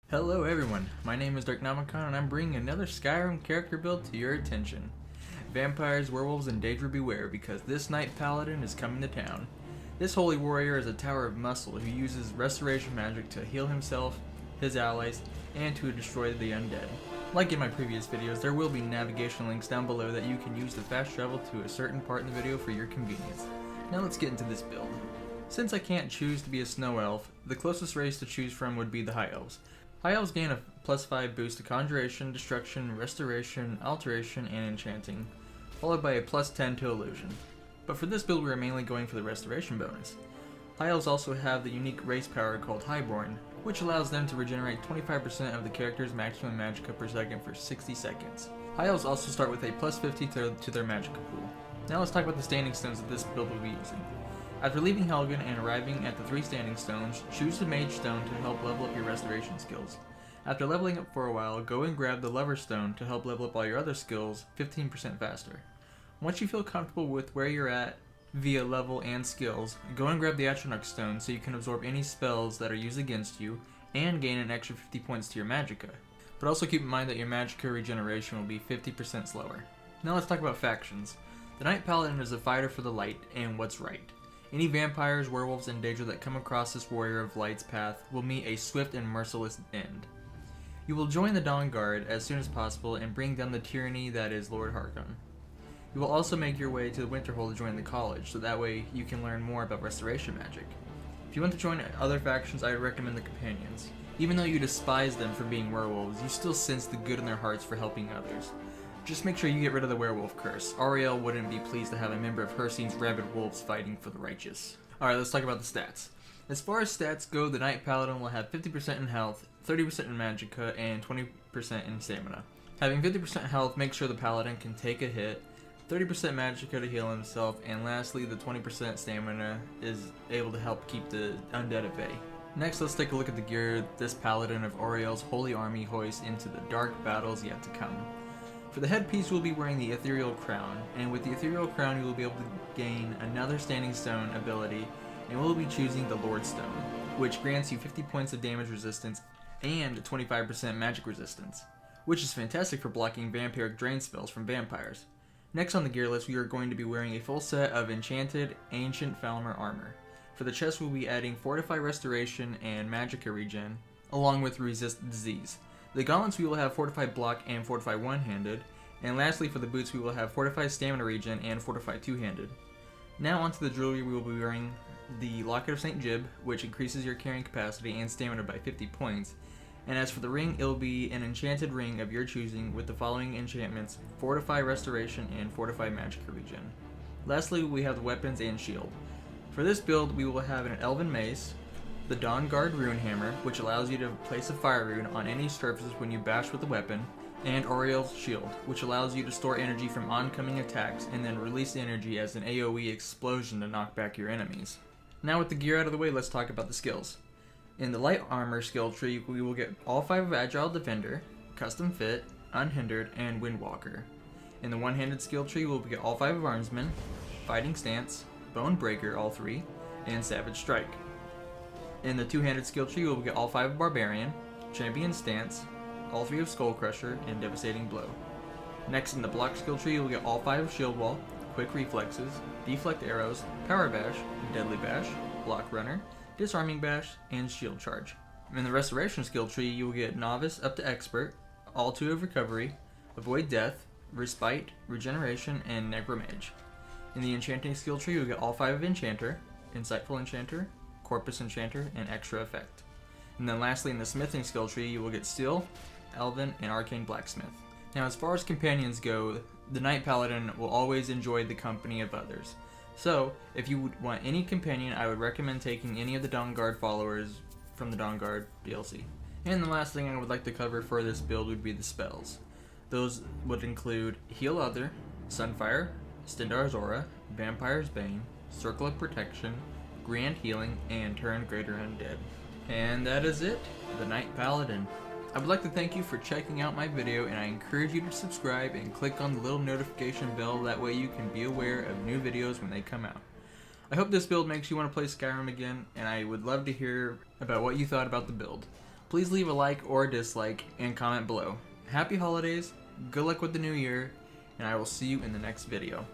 Hello everyone, my name is Derknomicon and I'm bringing another Skyrim character build to your attention. Vampires, werewolves, and Daedra beware, because this Knight Paladin is coming to town. This holy warrior is a tower of muscle who uses restoration magic to heal himself, his allies, and to destroy the undead. Like in my previous videos, there will be navigation links down below that you can use to fast travel to a certain part in the video for your convenience. Now let's get into this build. Since I can't choose to be a snow elf, the closest race to choose from would be the High Elves. High Elves gain a +5 boost to Conjuration, Destruction, Restoration, Alteration, and Enchanting, followed by a +10 to Illusion. But for this build we are mainly going for the Restoration bonus. High Elves also have the unique race power called Highborn, which allows them to regenerate 25% of the character's maximum magicka per second for 60 seconds. High Elves also start with a +50 to their magicka pool. Now let's talk about the standing stones that this build will be using. After leaving Helgen and arriving at the 3 standing stones, choose the Mage Stone to help level up your restoration skills. After leveling up for a while, go and grab the Lover Stone to help level up all your other skills 15% faster. Once you feel comfortable with where you're at via level and skills, go and grab the Atronach Stone so you can absorb any spells that are used against you and gain an extra 50 points to your magicka. But also keep in mind that your magicka regeneration will be 50% slower. Now let's talk about factions. The Knight Paladin is a fighter for the light and what's right. Any vampires, werewolves, and Daedra that come across this warrior of light's path will meet a swift and merciless end. You will join the Dawn Guard as soon as possible and bring down the tyranny that is Lord Harkon. You will also make your way to the Winterhold to join the college, so that way you can learn more about restoration magic. If you want to join other factions, I would recommend the Companions. Even though you despise them for being werewolves, you still sense the good in their hearts for helping others. Just make sure you get rid of the werewolf curse. Auriel wouldn't be pleased to have a member of her scene's rabid wolves fighting for the righteous. Alright, let's talk about the stats. As far as stats go, the Knight Paladin will have 50% in health, 30% in magicka, and 20% in stamina. Having 50% health makes sure the Paladin can take a hit, 30% magicka to heal himself, and lastly the 20% stamina is able to help keep the undead at bay. Next, let's take a look at the gear this Paladin of Auriel's Holy Army hoists into the dark battles yet to come. For the headpiece, we'll be wearing the Ethereal Crown, and with the Ethereal Crown you will be able to gain another Standing Stone ability, and we'll be choosing the Lord Stone, which grants you 50 points of damage resistance and 25% magic resistance, which is fantastic for blocking vampiric drain spells from vampires. Next on the gear list, we are going to be wearing a full set of enchanted Ancient Falmer armor. For the chest, we'll be adding Fortify Restoration and Magicka Regen, along with Resist Disease. The gauntlets, we will have Fortify Block and Fortify One-Handed, and lastly for the boots we will have Fortify Stamina Regen and Fortify Two-Handed. Now onto the jewelry, we will be wearing the Locket of St. Jib, which increases your carrying capacity and stamina by 50 points, and as for the ring, it will be an enchanted ring of your choosing with the following enchantments: Fortify Restoration and Fortify Magicka Regen. Lastly, we have the weapons and shield. For this build, we will have an Elven Mace, the Dawn Guard Rune Hammer, which allows you to place a fire rune on any surfaces when you bash with the weapon, and Auriel's Shield, which allows you to store energy from oncoming attacks and then release the energy as an AoE explosion to knock back your enemies. Now with the gear out of the way, let's talk about the skills. In the Light Armor skill tree, we will get all 5 of Agile Defender, Custom Fit, Unhindered, and Windwalker. In the One-Handed skill tree, we'll get all 5 of Armsman, Fighting Stance, Bone Breaker, all 3, and Savage Strike. In the Two-Handed skill tree, we'll get all 5 of Barbarian, Champion Stance, all 3 of Skull Crusher, and Devastating Blow. Next, in the Block skill tree, we'll get all 5 of Shield Wall, Quick Reflexes, Deflect Arrows, Power Bash, Deadly Bash, Block Runner, Disarming Bash, and Shield Charge. In the Restoration skill tree, you will get Novice up to Expert, all 2 of Recovery, Avoid Death, Respite, Regeneration, and Necromage. In the Enchanting skill tree, you'll get all 5 of Enchanter, Insightful Enchanter, Corpus Enchanter, and Extra Effect. And then lastly, in the Smithing skill tree, you will get Steel, Elven, and Arcane Blacksmith. Now as far as companions go, the Knight Paladin will always enjoy the company of others. So, if you would want any companion, I would recommend taking any of the Dawn Guard followers from the Dawn Guard DLC. And the last thing I would like to cover for this build would be the spells. Those would include Heal Other, Sunfire, Stendarr's Aura, Vampire's Bane, Circle of Protection, Grand Healing, and Turn Greater Undead. And that is it, the Knight Paladin. I would like to thank you for checking out my video, and I encourage you to subscribe and click on the little notification bell, that way you can be aware of new videos when they come out. I hope this build makes you want to play Skyrim again, and I would love to hear about what you thought about the build. Please leave a like or a dislike and comment below. Happy holidays, good luck with the new year, and I will see you in the next video.